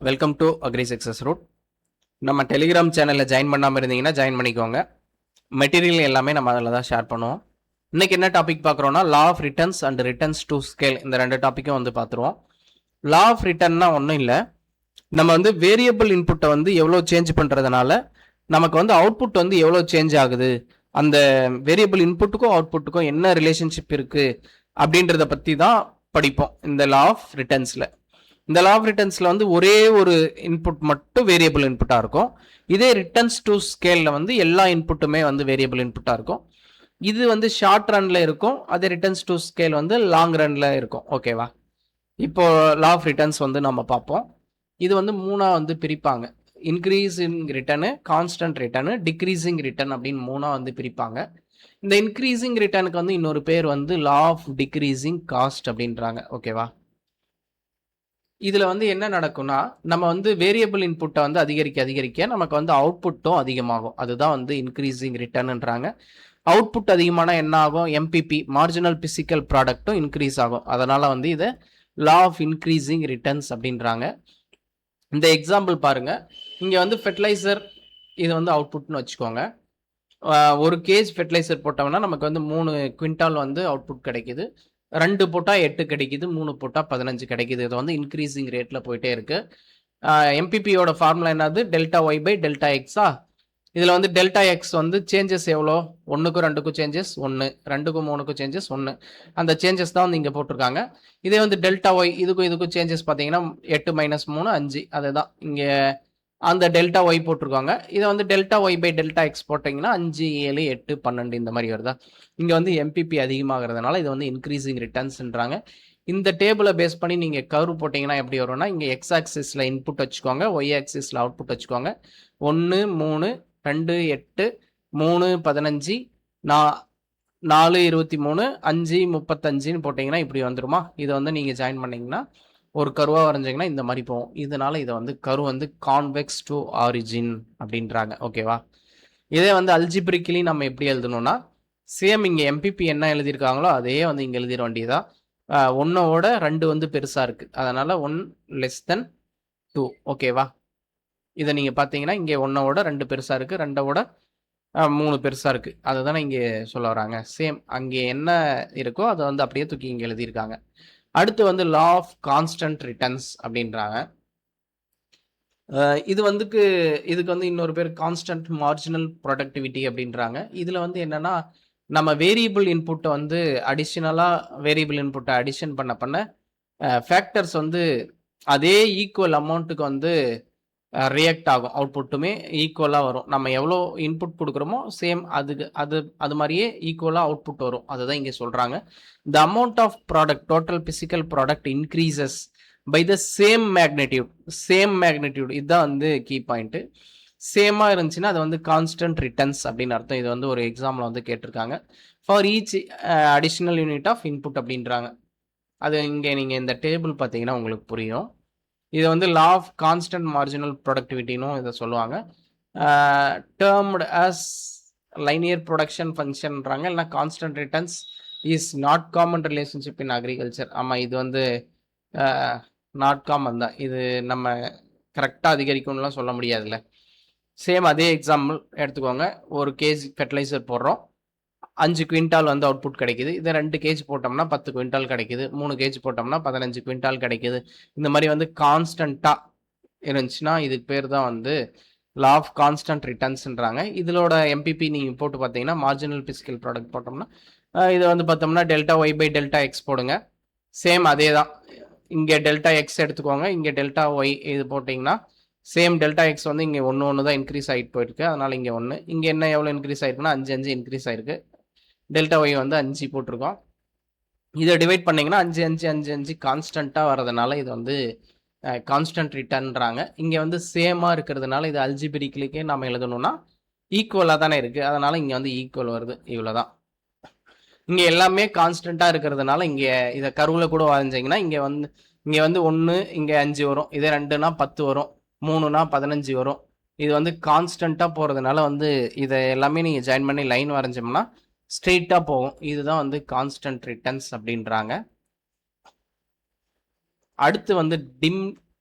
Welcome to agri success route. நம்ம telegram சேனலில் join பண்ணாமல் இருந்தீங்கன்னா ஜாயின் பண்ணிக்கோங்க. மெட்டீரியல் எல்லாமே நம்ம அதில் தான் ஷேர் பண்ணுவோம். இன்றைக்கி என்ன டாபிக் பார்க்குறோன்னா law of returns and returns to scale. இந்த ரெண்டு டாப்பிக்கும் வந்து பார்த்துருவோம். லா ஆஃப் ரிட்டர்ன்னா ஒன்றும் இல்லை, நம்ம வந்து வேரியபிள் இன்புட்டை வந்து எவ்வளோ சேஞ்ச் பண்ணுறதுனால நமக்கு வந்து அவுட்புட் வந்து எவ்வளோ சேஞ்ச் ஆகுது, அந்த வேரியபிள் இன்புட்டுக்கும் அவுட்புட்டுக்கும் என்ன ரிலேஷன்ஷிப் இருக்குது அப்படின்றத பற்றி தான் படிப்போம் இந்த லா ஆஃப் ரிட்டர்ன்ஸில். இந்த லா ஆஃப் ரிட்டர்ன்ஸில் வந்து ஒரே ஒரு இன்புட் மட்டும் வேரியபிள் இன்புட்டாக இருக்கும். இதே ரிட்டர்ன்ஸ் டு ஸ்கேலில் வந்து எல்லா இன்புட்டுமே வந்து வேரியபிள் இன்புட்டாக இருக்கும். இது வந்து ஷார்ட் ரனில் இருக்கும், அதே ரிட்டர்ன்ஸ் டு ஸ்கேல் வந்து லாங் ரனில் இருக்கும். ஓகேவா? இப்போ லா ஆஃப் ரிட்டர்ன்ஸ் வந்து நம்ம பார்ப்போம். இது வந்து மூணாக வந்து பிரிப்பாங்க. Increasing return, constant return, decreasing return அப்படின்னு மூணாக வந்து பிரிப்பாங்க. இந்த இன்க்ரீசிங் ரிட்டர்னுக்கு வந்து இன்னொரு பேர் வந்து லா ஆஃப் டிக்ரீசிங் காஸ்ட் அப்படின்றாங்க. ஓகேவா? இதில் வந்து என்ன நடக்கும்னா, நம்ம வந்து வேரியபிள் இன்புட்டை வந்து அதிகரிக்க நமக்கு வந்து அவுட்புட்டும் அதிகமாகும். அதுதான் வந்து இன்க்ரீசிங் ரிட்டர்ன்ன்றாங்க. அவுட்புட் அதிகமான என்ன ஆகும்? எம்பிபி, மார்ஜினல் பிசிக்கல் ப்ராடக்ட்டும் இன்க்ரீஸ் ஆகும். அதனால் வந்து இதை லா ஆஃப் இன்க்ரீசிங் ரிட்டர்ன்ஸ் அப்படின்றாங்க. இந்த எக்ஸாம்பிள் பாருங்க. இங்கே வந்து ஃபெர்டிலைசர், இது வந்து அவுட்புட்னு வச்சுக்கோங்க. ஒரு கேஜ் ஃபெர்டிலைசர் போட்டோம்னா நமக்கு வந்து 3 குவிண்டால் வந்து அவுட்புட் கிடைக்குது. 2 போட்டால் 8 கிடைக்குது, 3 போட்டால் 15 கிடைக்குது. இது வந்து இன்க்ரீசிங் ரேட்டில் போயிட்டே இருக்கு. எம்பிபியோட ஃபார்முலா என்னது? டெல்டா ஒய் பை டெல்டா எக்ஸா. இதில் வந்து டெல்டா எக்ஸ் வந்து சேஞ்சஸ் எவ்வளோ? 1க்கும் 2க்கும் சேஞ்சஸ் 1, 2க்கும் 3க்கும் சேஞ்சஸ் 1. அந்த சேஞ்சஸ் தான் வந்து இங்கே போட்டிருக்காங்க. இதே வந்து டெல்டா ஒய் இதுக்கும் சேஞ்சஸ் பார்த்தீங்கன்னா 8 மைனஸ் 3 5. அதுதான் இங்கே அந்த டெல்டா ஒய் போட்டிருக்காங்க. இதை வந்து delta Y by delta X போட்டிங்கன்னா 5 7 8 12 இந்த மாதிரி வருதா. இங்கே வந்து எம்பிபி அதிகமாகிறதுனால இது வந்து இன்க்ரீசிங் ரிட்டர்ன்ஸ்ன்றாங்க. இந்த டேபிளை பேஸ் பண்ணி நீங்கள் கர்வ் போட்டிங்கன்னா எப்படி வரும்னா, இங்கே எக்ஸ் ஆக்சிஸில் இன்புட் வச்சுக்கோங்க, ஒய் ஆக்சிஸில் அவுட்புட் வச்சுக்கோங்க. 1 3 2 8 3 15 4 23 5 35ன்னு போட்டிங்கன்னா இப்படி வந்துருமா. இதை வந்து நீங்கள் ஜாயின் பண்ணிங்கன்னா ஒரு கருவாக வரைஞ்சிங்கன்னா இந்த மாதிரி போகும். இதனால இதை வந்து கரு வந்து கான்வெக்ஸ் டு ஆரிஜின் அப்படின்றாங்க. ஓகேவா? இதே வந்து அல்ஜிப்ரிக்கலி நம்ம எப்படி எழுதணும்னா, சேம் இங்கே எம்பிபி என்ன எழுதியிருக்காங்களோ அதே வந்து இங்கே எழுதிட வேண்டியதா. 1ஓட 2 வந்து பெருசாக இருக்குது, அதனால் 1 லெஸ் தென் 2. ஓகேவா? இதை நீங்கள் பார்த்தீங்கன்னா இங்கே 1ஓட 2 பெருசாக இருக்குது, 2ஓட 3 பெருசாக இருக்குது. அதை தானே இங்கே சொல்ல வராங்க. சேம் அங்கே என்ன இருக்கோ அதை வந்து அப்படியே தூக்கி இங்கே எழுதியிருக்காங்க. அடுத்து வந்து லா ஆஃப் கான்ஸ்டன்ட் ரிட்டர்ன்ஸ் அப்படின்றாங்க. இது வந்துக்கு இதுக்கு வந்து இன்னொரு பேர் கான்ஸ்டன்ட் மார்ஜினல் ப்ரொடக்டிவிட்டி அப்படின்றாங்க. இதில் வந்து என்னென்னா, நம்ம வேரியபிள் இன்புட்டை வந்து வேரியபிள் இன்புட்டை அடிஷன் பண்ண ஃபேக்டர்ஸ் வந்து அதே ஈக்குவல் அமௌண்ட்டுக்கு வந்து ரியாக்ட் ஆகும். அவுட்புட்டுமே ஈக்குவலாக வரும். நம்ம எவ்வளோ இன்புட் கொடுக்குறோமோ சேம் அது மாதிரியே ஈக்குவலாக அவுட்புட் வரும். அதுதான் இங்கே சொல்கிறாங்க. The amount of product, total physical product increases by the same magnitude. இதுதான் வந்து கீ பாயிண்ட்டு. சேமாக இருந்துச்சுன்னா அது வந்து கான்ஸ்டன்ட் ரிட்டர்ன்ஸ் அப்படின்னு அர்த்தம். இது வந்து ஒரு எக்ஸாம்பிள் வந்து கேட்டிருக்காங்க. For each additional unit of input அப்படின்றாங்க. அது இங்கே நீங்கள் இந்த டேபிள் பார்த்தீங்கன்னா உங்களுக்கு புரியும். இது வந்து லா ஆஃப் கான்ஸ்டன்ட் மார்ஜினல் ப்ரொடக்டிவிட்டினும் இதை சொல்லுவாங்க. டேர்ம்டு அஸ் லைனியர் ப்ரொடக்ஷன் ஃபங்க்ஷன்றாங்க. இல்லைனா constant returns is not common relationship in agriculture. ஆமாம், இது வந்து நாட் காமன் தான். இது நம்ம கரெக்டாக அதிகரிக்கும்லாம் சொல்ல முடியாதுல்ல. சேம் அதே எக்ஸாம்பிள் எடுத்துக்கோங்க. ஒரு கேஜ் ஃபெர்டிலைசர் போடுறோம், 5 குவிண்டால் வந்து அவுட்புட் கிடைக்குது. இதை 2 கேஜ் போட்டோம்னா 10 குவிண்டால் கிடைக்குது. 3 கேஜ் போட்டோம்னா 15 குவிண்டால் கிடைக்குது. இந்த மாதிரி வந்து கான்ஸ்டண்ட்டாக இருந்துச்சுன்னா இதுக்கு பேர் தான் வந்து லா ஆஃப் கான்ஸ்டன்ட் ரிட்டர்ன்ஸ்ன்றாங்க. இதோட எம்பிபி நீங்கள் போட்டு பார்த்தீங்கன்னா மார்ஜினல் பிசிக்கல் ப்ராடக்ட் போட்டோம்னா இதை வந்து பார்த்தோம்னா delta Y by delta X போடுங்க. சேம் அதே தான். இங்கே டெல்டா எக்ஸ் எடுத்துக்கோங்க, இங்கே டெல்டா ஒய் இது போட்டிங்கன்னா சேம் டெல்டா எக்ஸ் வந்து இங்கே 1 தான் இன்க்ரீஸ் ஆகிட்டு போயிருக்கு. அதனால் இங்கே 1. இங்கே என்ன எவ்வளோ இன்க்ரீஸ் ஆகிருக்குன்னா 5 இன்க்ரீஸ் ஆகிருக்கு. டெல்டா ஒய் வந்து 5 போட்டிருக்கோம். இதை டிவைட் பண்ணிங்கன்னா 5 கான்ஸ்டண்ட்டாக வரதுனால இது வந்து கான்ஸ்டன்ட் ரிட்டர்ன்றாங்க. இங்கே வந்து சேமாக இருக்கிறதுனால இது அல்ஜிபிரிக்கலிக்கே நம்ம எழுதணும்னா ஈக்குவலாக தானே இருக்குது, அதனால் இங்கே வந்து ஈக்குவல் வருது. இவ்வளோ தான். இங்கே எல்லாமே கான்ஸ்டண்ட்டாக இருக்கிறதுனால இங்கே இதை கருவில் கூட வரைஞ்சிங்கன்னா இங்கே வந்து 1 இங்கே 5 வரும். இதே 2னா 10 வரும், 3னா 15 வரும். இது வந்து கான்ஸ்டண்ட்டாக போகிறதுனால வந்து இதை எல்லாமே நீங்கள் ஜாயின் பண்ணி லைன் வரைஞ்சோம்னா ஸ்ட்ரெயிட்டாக போகும். இதுதான் வந்து கான்ஸ்டன்ட் ரிட்டர்ன்ஸ் அப்படின்றாங்க. அடுத்து வந்து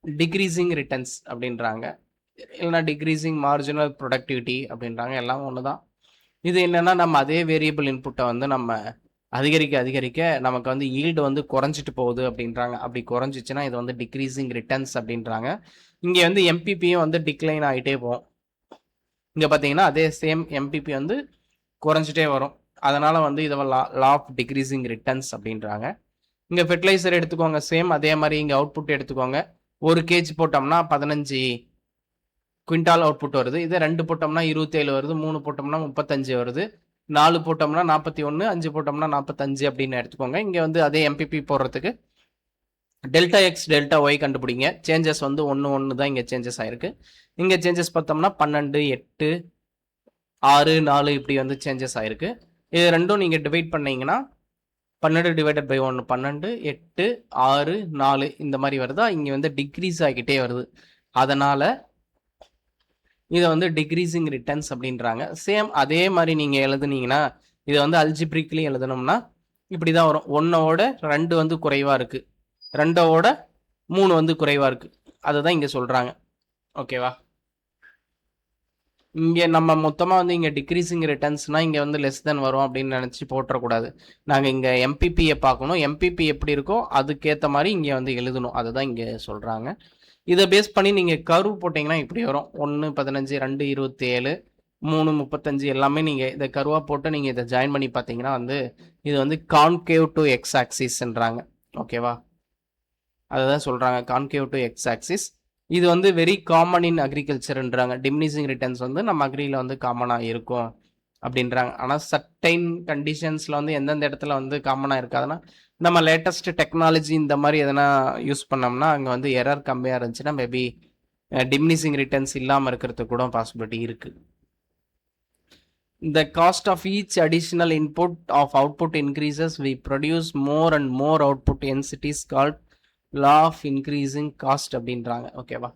டிக்ரீசிங் ரிட்டர்ன்ஸ் அப்படின்றாங்க, இல்லைனா டிக்ரீசிங் மார்ஜினல் ப்ரொடக்டிவிட்டி அப்படின்றாங்க. எல்லாம் ஒன்று தான். இது என்னன்னா நம்ம அதே வேரியபிள் இன்புட்டை வந்து நம்ம அதிகரிக்க அதிகரிக்க நமக்கு வந்து ஈல்டு வந்து குறைஞ்சிட்டு போகுது அப்படின்றாங்க. அப்படி குறைஞ்சிச்சுன்னா இது வந்து டிக்ரீசிங் ரிட்டர்ன்ஸ் அப்படின்றாங்க. இங்கே வந்து எம்பிபியும் வந்து டிக்ளைன் ஆகிட்டே போகும். இங்கே பார்த்தீங்கன்னா அதே சேம் எம்பிபி வந்து குறைஞ்சிட்டே வரும். அதனால வந்து இதை லா ஆஃப் டிக்ரீசிங் ரிட்டர்ன்ஸ் அப்படின்றாங்க. இங்கே ஃபெர்டிலைசர் எடுத்துக்கோங்க, சேம் அதே மாதிரி இங்கே அவுட்புட் எடுத்துக்கோங்க. 1 kg போட்டோம்னா 15 குவிண்டால் அவுட்புட் வருது. இதே 2 போட்டோம்னா 27 வருது, 3 போட்டோம்னா 35 வருது, 4 போட்டோம்னா 41, 5 போட்டோம்னா 45 அப்படின்னு எடுத்துக்கோங்க. இங்கே வந்து அதே எம்பிபி போடுறதுக்கு டெல்டா எக்ஸ் டெல்டா ஒய் கண்டுபிடிங்க. சேஞ்சஸ் வந்து 1 தான் இங்கே சேஞ்சஸ் ஆயிருக்கு. இங்கே சேஞ்சஸ் பார்த்தோம்னா 12, 8, 6, 4 இப்படி வந்து சேஞ்சஸ் ஆயிருக்கு. இது ரெண்டும் நீங்கள் டிவைட் பண்ணீங்கன்னா 12 டிவைடட் பை 1 12, 8, 6, 4 இந்த மாதிரி வருதா. இங்கே வந்து டிக்ரீஸ் ஆகிக்கிட்டே வருது. அதனால இதை வந்து டிக்ரீசிங் ரிட்டர்ன்ஸ் அப்படின்றாங்க. சேம் அதே மாதிரி நீங்கள் எழுதுனீங்கன்னா இதை வந்து அல்ஜிப்ரிக்லி எழுதணும்னா இப்படி தான் வரும். 1ஓட 2 வந்து குறைவாக இருக்குது, 2ஓட 3 வந்து குறைவாக இருக்குது. அதுதான் இங்கே சொல்கிறாங்க. ஓகேவா? இங்கே நம்ம மொத்தமாக வந்து இங்கே டிக்ரீசிங் ரிட்டர்ன்ஸ்னால் இங்கே வந்து லெஸ் தென் வரும் அப்படின்னு நினச்சி போட்டுறக்கூடாது. நாங்கள் இங்கே எம்பிபியை பார்க்கணும். எம்பிபி எப்படி இருக்கோ அதுக்கேற்ற மாதிரி இங்கே வந்து எழுதணும். அதுதான் இங்கே சொல்கிறாங்க. இதை பேஸ் பண்ணி நீங்கள் கர்வ் போட்டிங்கன்னா இப்படி வரும். 1 15, 2 27, 3 35 எல்லாமே நீங்கள் இதை கர்வாக போட்டு நீங்கள் இதை ஜாயின் பண்ணி பார்த்தீங்கன்னா வந்து இது வந்து கான்கேவ் டு எக்ஸ் ஆக்சிஸ்ன்றாங்க. ஓகேவா? அதுதான் சொல்கிறாங்க, கான்கேவ் டு எக்ஸ் ஆக்சிஸ். இது வந்து வெரி காமன் இன் அக்ரிகல்ச்சர்ன்றாங்க. டிமினிஷிங் ரிட்டர்ன்ஸ் வந்து நம்ம அக்ரியில் வந்து காமனாக இருக்கும் அப்படின்றாங்க. ஆனால் சர்டைன் கண்டிஷன்ஸில் வந்து எந்தெந்த இடத்துல வந்து காமனாக இருக்காதுன்னா நம்ம லேட்டஸ்ட் டெக்னாலஜி இந்த மாதிரி எதனா யூஸ் பண்ணோம்னா அங்கே வந்து எரர் கம்மியாக இருந்துச்சுன்னா மேபி டிமினிஷிங் ரிட்டர்ன்ஸ் இல்லாமல் இருக்கிறதுக்கு கூட பாசிபிலிட்டி இருக்குது. The cost of each additional input of output increases, we produce more and more output, hence it is called law of increasing cost அப்படின்றாங்க. ஓகேவா?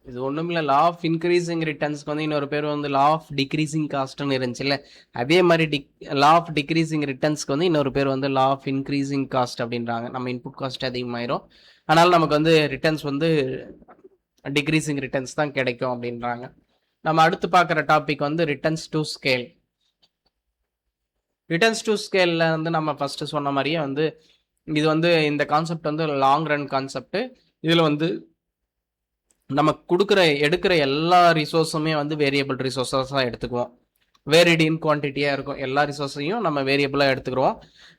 இது ஒன்றுமில்ல, லா ஆஃப் இன்க்ரீசிங் ரிட்டர்ன்ஸ்க்கு வந்து இன்னொரு பேர் வந்து லா ஆஃப் டிக்ரீசிங் காஸ்ட்னு இருந்துச்சுல்ல, அதே மாதிரி லா ஆஃப் டிக்ரீசிங் ரிட்டர்ன்ஸ்க்கு வந்து இன்னொரு பேர் வந்து லா ஆஃப் இன்க்ரீசிங் காஸ்ட் அப்படின்றாங்க. நம்ம இன்புட் காஸ்ட் அதிகமாயிரும், அதனால் நமக்கு வந்து ரிட்டர்ன்ஸ் வந்து டிக்ரீசிங் ரிட்டர்ன்ஸ் தான் கிடைக்கும் அப்படின்றாங்க. நம்ம அடுத்து பார்க்குற டாபிக் வந்து returns to scale. Returns to ஸ்கேலில் வந்து நம்ம ஃபஸ்ட்டு சொன்ன மாதிரியே வந்து இது வந்து இந்த கான்செப்ட் வந்து லாங் ரன் கான்செப்ட். இதில் வந்து நம்ம எடுக்கிற எல்லா ரிசோர்ஸுமே வந்து வேரியபிள் ரிசோர்ஸஸாக எடுத்துக்குவோம். வேரிட் இன் குவான்டிட்டியாக இருக்கும். எல்லா ரிசோர்ஸையும் நம்ம வேரியபிளாக எடுத்துக்கிறோம்.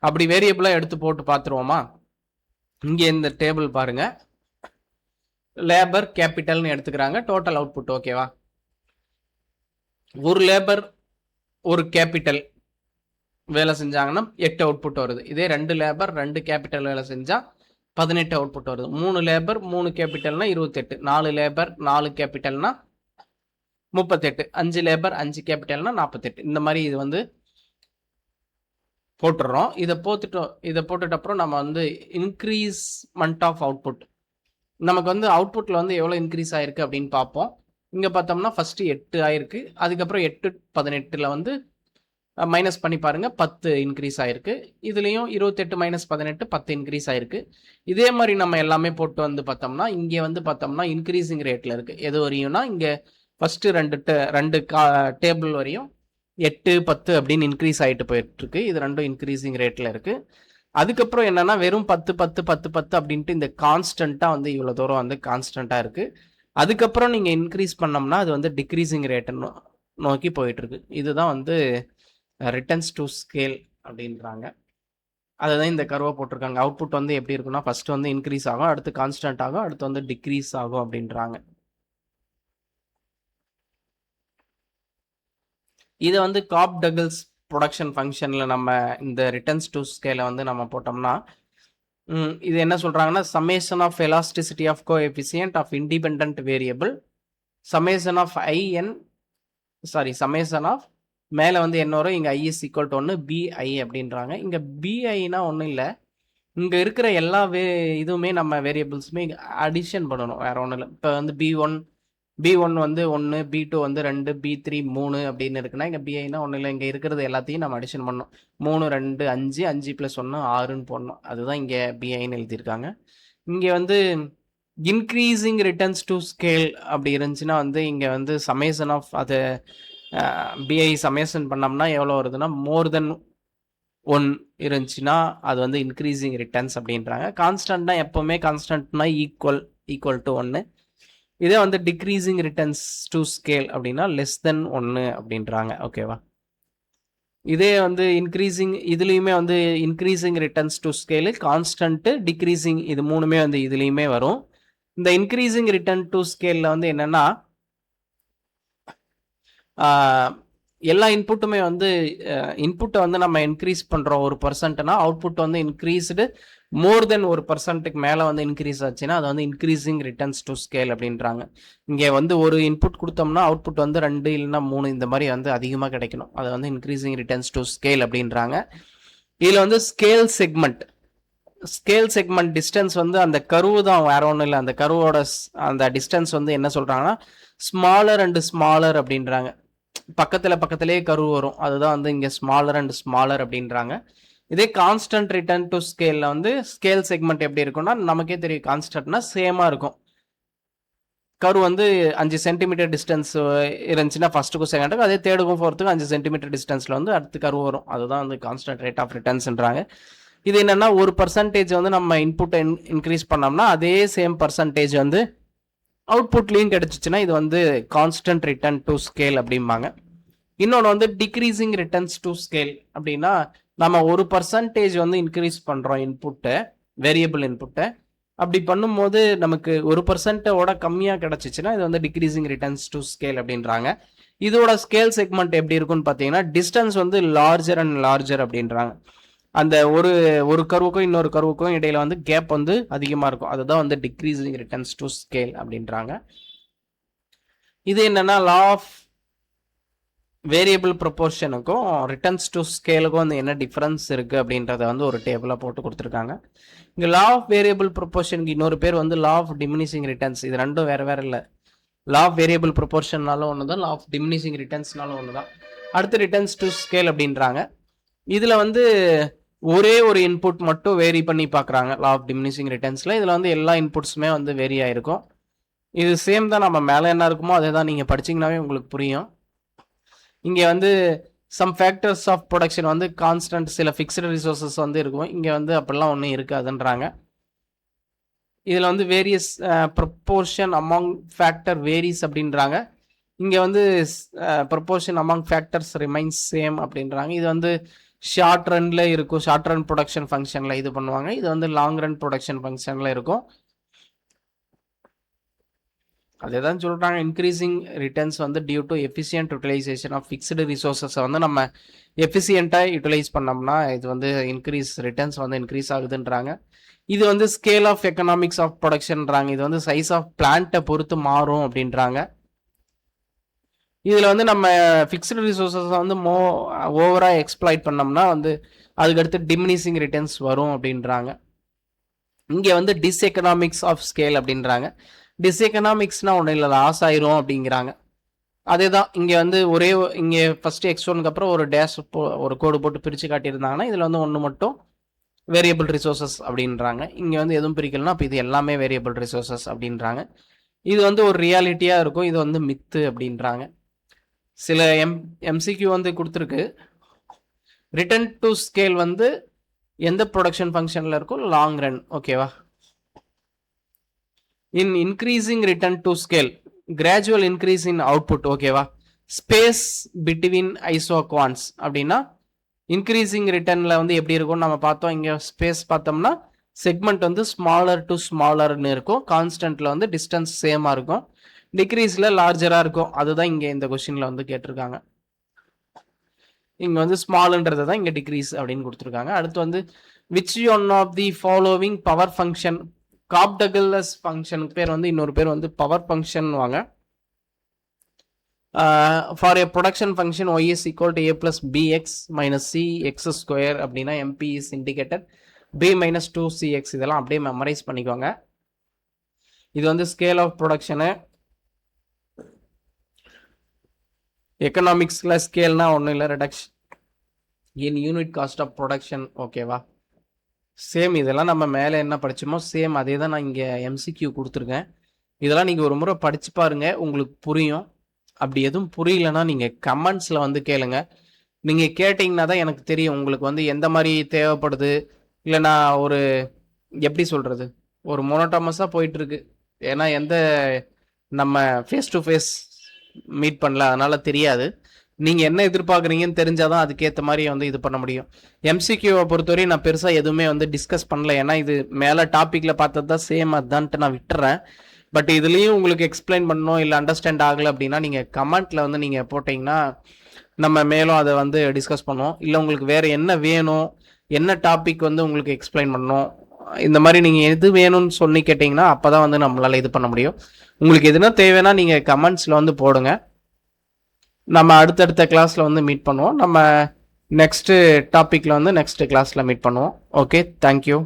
அப்படி வேரியபிளாக எடுத்து போட்டு பார்த்துருவோமா? இங்கே இந்த டேபிள் பாருங்க, லேபர் கேபிட்டல்னு எடுத்துக்கிறாங்க, டோட்டல் அவுட்புட். ஓகேவா? ஒரு லேபர் ஒரு கேபிட்டல் வேலை செஞ்சாங்கன்னா 8 அவுட்புட் வருது. இதே 2 லேபர் 2 கேபிட்டல் வேலை செஞ்சால் 18 அவுட்புட் வருது. 3 லேபர் 3 கேபிட்டல்னா 28, 4 லேபர் 4 கேபிட்டல்னா 38, 5 லேபர் 5 கேபிட்டல்னா 48. இந்த மாதிரி இது வந்து போட்டுடுறோம். இதை போட்டுட்ட அப்புறம் நம்ம வந்து இன்க்ரீஸ்மெண்ட் ஆஃப் அவுட்புட், நமக்கு வந்து அவுட்புட்டில் வந்து எவ்வளோ இன்க்ரீஸ் ஆயிருக்கு அப்படின்னு பார்ப்போம். இங்கே பார்த்தோம்னா ஃபஸ்ட்டு 8 ஆயிருக்கு, அதுக்கப்புறம் 8 18 வந்து மைனஸ் பண்ணி பாருங்க, 10 இன்க்ரீஸ் ஆயிருக்கு. இதுலேயும் 28 - 18 10 இன்க்ரீஸ் ஆயிருக்கு. இதே மாதிரி நம்ம எல்லாமே போட்டு வந்து பார்த்தோம்னா இங்கே வந்து பார்த்தோம்னா இன்க்ரீசிங் ரேட்டில் இருக்குது. எது வரையும்னா இங்கே ஃபஸ்ட்டு 2 டேபிள் வரையும் 8 10 அப்படின்னு இன்க்ரீஸ் ஆகிட்டு போயிட்டுருக்கு. இது ரெண்டும் இன்க்ரீசிங் ரேட்டில் இருக்குது. அதுக்கப்புறம் என்னென்னா வெறும் 10 10 10 10 அப்படின்ட்டு இந்த கான்ஸ்டண்ட்டாக வந்து இவ்வளோ தூரம் வந்து கான்ஸ்டண்ட்டாக இருக்குது. அதுக்கப்புறம் நீங்கள் இன்க்ரீஸ் பண்ணோம்னா அது வந்து டிக்ரீசிங் ரேட்டை நோக்கி போயிட்டுருக்கு. இதுதான் வந்து ரிட்டர்ன்ஸ் டு ஸ்கேல் அப்படின்றாங்க. அதுதான் இந்த கர்வை போட்டிருக்காங்க. அவுட்புட் வந்து எப்படி இருக்குன்னா ஃபர்ஸ்ட் வந்து இன்க்ரீஸ் ஆகும், அடுத்து கான்ஸ்டன்ட் ஆகும், அடுத்து வந்து டிக்ரீஸ் ஆகும் அப்படின்றாங்க. இதை வந்து காப் டகல்ஸ் ப்ரொடக்ஷன் ஃபங்க்ஷனில் நம்ம இந்த ரிட்டர்ன்ஸ் டு ஸ்கேலை வந்து நம்ம போட்டோம்னா இது என்ன சொல்கிறாங்கன்னா summation of elasticity of coefficient of independent variable summation of summation of மேலே வந்து என்ன வரும், இங்கே i = 1 bi அப்படின்றாங்க. இங்கே biனா ஒன்றும் இல்லை, இங்கே இருக்கிற எல்லா இதுவுமே நம்ம வேரியபிள்ஸுமே அடிஷன் பண்ணணும், வேறு ஒன்றும் இல்லை. இப்போ வந்து b1 B1 வந்து 1, B2 வந்து 2, B3 3 அப்படின்னு இருக்குன்னா இங்கே பிஐனா ஒன்றும் இல்லை, இங்கே இருக்கிறது எல்லாத்தையும் நம்ம அடிஷன் பண்ணணும். 3 2 5 5 + 1 6ன்னு போடணும். அதுதான் இங்கே பிஐன்னு எழுதியிருக்காங்க. இங்கே வந்து இன்க்ரீசிங் ரிட்டர்ன்ஸ் டு ஸ்கேல் அப்படி இருந்துச்சுன்னா வந்து இங்கே வந்து சமேஷன் ஆஃப் அது பிஐ சமேஷன் பண்ணோம்னா எவ்வளோ வருதுன்னா மோர் தென் 1 இருந்துச்சுன்னா அது வந்து இன்க்ரீசிங் ரிட்டர்ன்ஸ் அப்படின்றாங்க. கான்ஸ்டன்ட்னா எப்போவுமே கான்ஸ்டன்ட்னா ஈக்குவல் டு 1. இதே வந்து டிக்ரீசிங் ரிட்டர்ன்ஸ் டு ஸ்கேல் அப்படின்னா லெஸ் தென் 1 அப்படின்றாங்க. ஓகேவா? இதே வந்து இன்க்ரீசிங் இதுலேயுமே வந்து increasing returns to scale constant decreasing இது மூணுமே வந்து இதுலேயுமே வரும். இந்த இன்க்ரீசிங் ரிட்டர்ன் டு ஸ்கேலில் வந்து என்னென்னா எல்லா இன்புட்டுமே வந்து இன்புட்டை வந்து நம்ம இன்க்ரீஸ் பண்ணுறோம் 1%னா அவுட்புட் வந்து இன்க்ரீஸ்டு மோர் தென் 1%க்கு மேலே வந்து இன்க்ரீஸ் ஆச்சுன்னா அது வந்து இன்க்ரீசிங் ரிட்டர்ன்ஸ் டு ஸ்கேல் அப்படின்றாங்க. இங்கே வந்து ஒரு இன்புட் கொடுத்தோம்னா அவுட்புட் வந்து 2 இல்லைன்னா 3 இந்த மாதிரி வந்து அதிகமாக கிடைக்கணும். அது வந்து இன்க்ரீசிங் ரிட்டர்ன்ஸ் டு ஸ்கேல் அப்படின்றாங்க. இதில் வந்து ஸ்கேல் செக்மெண்ட் டிஸ்டன்ஸ் வந்து அந்த கர்வு தான், வேற ஒன்றும் இல்லை. அந்த கர்வோட அந்த டிஸ்டன்ஸ் வந்து என்ன சொல்கிறாங்கன்னா ஸ்மாலர் அண்ட் ஸ்மாலர் அப்படின்றாங்க. பக்கத்திலேயே கர்வ் வரும், அதுதான் வந்து இங்கே ஸ்மாலர் அண்ட் ஸ்மாலர் அப்படின்றாங்க. இதே கான்ஸ்டன்ட் ரிட்டர்ன் டு ஸ்கேலில் வந்து ஸ்கேல் செக்மெண்ட் எப்படி இருக்கும்னா நமக்கே தெரியும், கான்ஸ்டன்ட்னா சேமாக இருக்கும். கர்வ் வந்து 5 சென்டிமீட்டர் டிஸ்டன்ஸ் இருந்துச்சுன்னா ஃபர்ஸ்ட்டுக்கும் செகண்டுக்கும், அதே தேர்டுக்கும் ஃபோர்த்துக்கும் 5 சென்டிமீட்டர் டிஸ்டன்ஸில் வந்து அடுத்து கர்வ் வரும். அதுதான் வந்து கான்ஸ்டன்ட் ரேட் ஆஃப் ரிட்டர்ன்ஸ்ன்றாங்க. இது என்னென்னா 1% வந்து நம்ம இன்புட்டை இன்க்ரீஸ் பண்ணோம்னா அதே சேம் பர்சன்டேஜ் வந்து அவுட்புட்லேயும் கிடச்சிச்சின்னா இது வந்து கான்ஸ்டன்ட் ரிட்டர்ன் டு ஸ்கேல் அப்படிம்பாங்க. இன்னொன்று வந்து டிக்ரீசிங் ரிட்டர்ன்ஸ் டு ஸ்கேல் அப்படின்னா நம்ம 1% வந்து இன்க்ரீஸ் பண்ணுறோம் இன்புட்டை, வேரியபிள் இன்புட்டை. அப்படி பண்ணும்போது நமக்கு 1%ஓட கம்மியாக கிடச்சிச்சின்னா இது வந்து டிக்ரீசிங் ரிட்டர்ன்ஸ் டு ஸ்கேல் அப்படின்றாங்க. இதோட ஸ்கேல் செக்மெண்ட் எப்படி இருக்குன்னு பார்த்தீங்கன்னா டிஸ்டன்ஸ் வந்து லார்ஜர் அண்ட் லார்ஜர் அப்படின்றாங்க. அந்த ஒரு கர்வுக்கும் இன்னொரு கர்வுக்கும் இடையில வந்து கேப் வந்து அதிகமாக இருக்கும். அதுதான் வந்து டிக்ரீசிங் ரிட்டர்ன்ஸ் டு ஸ்கேல் அப்படின்றாங்க. இது என்னன்னா லா ஆஃப் வேரியபிள் ப்ரொபோர்ஷனுக்கும் ரிட்டர்ன்ஸ் டு ஸ்கேலுக்கும் வந்து என்ன டிஃப்ரென்ஸ் இருக்குது அப்படின்றத வந்து ஒரு டேபிளாக போட்டு கொடுத்துருக்காங்க. இங்கே லா ஆஃப் வேரியபிள் ப்ரொபோர்ஷனுக்கு இன்னொரு பேர் வந்து லா ஆஃப் டிமினிஷிங் ரிட்டர்ன்ஸ். இது ரெண்டும் வேறு இல்லை. லா ஆஃப் வேரியபிள் ப்ரொபோர்ஷன்னாலும் ஒன்று தான், லா ஆஃப் டிமினிஷிங் ரிட்டர்ன்ஸ்னாலும் ஒன்று தான். அடுத்து ரிட்டர்ன்ஸ் டு ஸ்கேல் அப்படின்றாங்க. இதில் வந்து ஒரே ஒரு இன்புட் மட்டும் வேரி பண்ணி பார்க்குறாங்க லா ஆஃப் டிமினிஷிங் ரிட்டர்ன்ஸில். இதில் வந்து எல்லா இன்புட்ஸுமே வந்து வேரி ஆகிருக்கும். இது சேம் தான், நம்ம மேலே என்ன இருக்குமோ அதே தான். நீங்கள் படிச்சிங்கனாவே உங்களுக்கு புரியும். இங்கே வந்து சம் ஃபேக்டர்ஸ் ஆஃப் ப்ரொடக்ஷன் வந்து கான்ஸ்டன்ட், சில ஃபிக்ஸ்டு ரிசோர்ஸஸ் வந்து இருக்கும். இங்கே வந்து அப்படிலாம் ஒன்றும் இருக்காதுன்றாங்க. இதில் வந்து various proportion among factor varies அப்படின்றாங்க. இங்கே வந்து proportion among factors remains same அப்படின்றாங்க. இது வந்து ஷார்ட் ரன்ல இருக்கும், ஷார்ட் ரன் ப்ரொடக்ஷன் ஃபங்க்ஷனில் இது பண்ணுவாங்க. இது வந்து லாங் ரன் ப்ரொடக்ஷன் ஃபங்க்ஷனில் இருக்கும். அதே தான் சொல்கிறாங்க, இன்க்ரீசிங் ரிட்டர்ன்ஸ் வந்து due to efficient utilization of fixed ரிசோர்ஸஸை வந்து நம்ம எஃபிஷியண்ட்டாக யூட்டிலைஸ் பண்ணோம்னா இது வந்து ரிட்டர்ன்ஸ் வந்து இன்க்ரீஸ் ஆகுதுன்றாங்க. இது வந்து ஸ்கேல் ஆஃப் எக்கனாமிக்ஸ் ஆஃப் ப்ரொடக்ஷன்றாங்க. இது வந்து சைஸ் ஆஃப் பிளான்ட்டை பொறுத்து மாறும் அப்படின்றாங்க. இதில் வந்து நம்ம ஃபிக்ஸ்டு ரிசோர்ஸஸை வந்து ஓவராக எக்ஸ்ப்ளாய்ட் பண்ணோம்னா வந்து அதுக்கடுத்து டிமினிஷிங் ரிட்டர்ன்ஸ் வரும் அப்படின்றாங்க. இங்கே வந்து டிஸ்எக்கனாமிக்ஸ் ஆஃப் ஸ்கேல் அப்படின்றாங்க. டிஸ்எக்கனாமிக்ஸ்னால் ஒன்றும் இல்லை, லாஸ் ஆயிரும் அப்படிங்கிறாங்க. அதே தான் இங்கே வந்து இங்கே ஃபஸ்ட்டு X1க்கு அப்புறம் ஒரு டேஷ் ஒரு கோடு போட்டு பிரித்து காட்டியிருந்தாங்கன்னா இதில் வந்து ஒன்று மட்டும் வேரியபிள் ரிசோர்ஸஸ் அப்படின்றாங்க. இங்கே வந்து எதுவும் பிரிக்கலன்னா அப்போ இது எல்லாமே வேரியபிள் ரிசோர்ஸஸ் அப்படின்றாங்க. இது வந்து ஒரு ரியாலிட்டியாக இருக்கும், இது வந்து மித்து அப்படின்றாங்க. சில எம்சிக்யூ வந்து கொடுத்துருக்கு. ரிட்டர்ன் டு ஸ்கேல் வந்து எந்த ப்ரொடக்ஷன் ஃபங்க்ஷனில் இருக்கும், லாங் ரன். ஓகேவா? In increasing return to scale gradual increase in output. ஓகேவா? ஸ்பேஸ் பிட்வீன் ஐசோகுவான்ஸ் அப்படின்னா இன்க்ரீசிங் ரிட்டர்னில் வந்து எப்படி இருக்கும்னு நம்ம பார்த்தோம். இங்கே ஸ்பேஸ் பார்த்தோம்னா செக்மெண்ட் வந்து ஸ்மாலர் டு ஸ்மாலர்னு இருக்கும். கான்ஸ்டன்ட்டில் வந்து டிஸ்டன்ஸ் சேமாக இருக்கும். டிக்ரீஸில் லார்ஜராக இருக்கும். அதுதான் இங்கே இந்த கொஸ்டினில் வந்து கேட்டிருக்காங்க. இங்கே வந்து ஸ்மால்ன்றது தான் இங்கே டிக்ரீஸ் அப்படின்னு கொடுத்துருக்காங்க. அடுத்து வந்து which one of the following power function, Cobb Douglas ஃபங்க்ஷனுக்கு பேர் வந்து இன்னொரு பேர் வந்து பவர் ஃபங்க்ஷன் வாங்க. For a production function y is equal to a plus bx minus cx square அப்படின்னா mp is indicated b minus 2cx. இதெல்லாம் அப்படியே மெமரைஸ் பண்ணிக்கோங்க. இது வந்து ஸ்கேல் ஆஃப் ப்ரொடக்ஷனு. எக்கனாமிக்ஸில் ஸ்கேல்னா ஒன்றும் இல்லை, reduction in unit cost of production. ஓகேவா? சேம் இதெல்லாம் நம்ம மேலே என்ன படித்தோமோ சேம் அதே தான் நான் இங்கே எம்சிக்யூ கொடுத்துருக்கேன். இதெல்லாம் நீங்கள் ஒரு முறை படித்து பாருங்கள், உங்களுக்கு புரியும். அப்படி எதுவும் புரியலன்னா நீங்கள் கமெண்ட்ஸில் வந்து கேளுங்க. நீங்கள் கேட்டிங்கன்னா தான் எனக்கு தெரியும் உங்களுக்கு வந்து எந்த மாதிரி தேவைப்படுது. இல்லை நான் ஒரு எப்படி சொல்கிறது, ஒரு மோனோட்டாமஸாக போயிட்டுருக்கு. ஏன்னா நம்ம ஃபேஸ் டு ஃபேஸ் மீட் பண்ணல, அதனால் தெரியாது. நீங்கள் என்ன எதிர்பார்க்குறீங்கன்னு தெரிஞ்சால் தான் அதுக்கேற்ற மாதிரி வந்து இது பண்ண முடியும். எம்சிக்யூவை பொறுத்தவரையும் நான் பெருசாக எதுவுமே வந்து டிஸ்கஸ் பண்ணல. ஏன்னா இது மேலே டாப்பிக்கில் பார்த்தது தான் சேம் அதுதான்ட்டு நான் விட்டுறேன். பட் இதுலேயும் உங்களுக்கு எக்ஸ்பிளைன் பண்ணணும் இல்லை அண்டர்ஸ்டாண்ட் ஆகலை அப்படின்னா நீங்கள் கமெண்ட்டில் வந்து நீங்கள் போட்டிங்கன்னா நம்ம மேலும் அதை வந்து டிஸ்கஸ் பண்ணுவோம். இல்லை உங்களுக்கு வேறு என்ன வேணும், என்ன டாபிக் வந்து உங்களுக்கு எக்ஸ்பிளைன் பண்ணணும், இந்த மாதிரி நீங்கள் எது வேணும்னு சொல்லி கேட்டிங்கன்னா அப்போ தான் வந்து நம்மளால் இது பண்ண முடியும். உங்களுக்கு எதுனா தேவைன்னா நீங்கள் கமெண்ட்ஸில் வந்து போடுங்க. நம்ம அடுத்தடுத்த கிளாஸில் வந்து மீட் பண்ணுவோம். நம்ம நெக்ஸ்ட்டு டாப்பிக்கில் வந்து நெக்ஸ்ட் கிளாஸில் மீட் பண்ணுவோம். Okay, thank you.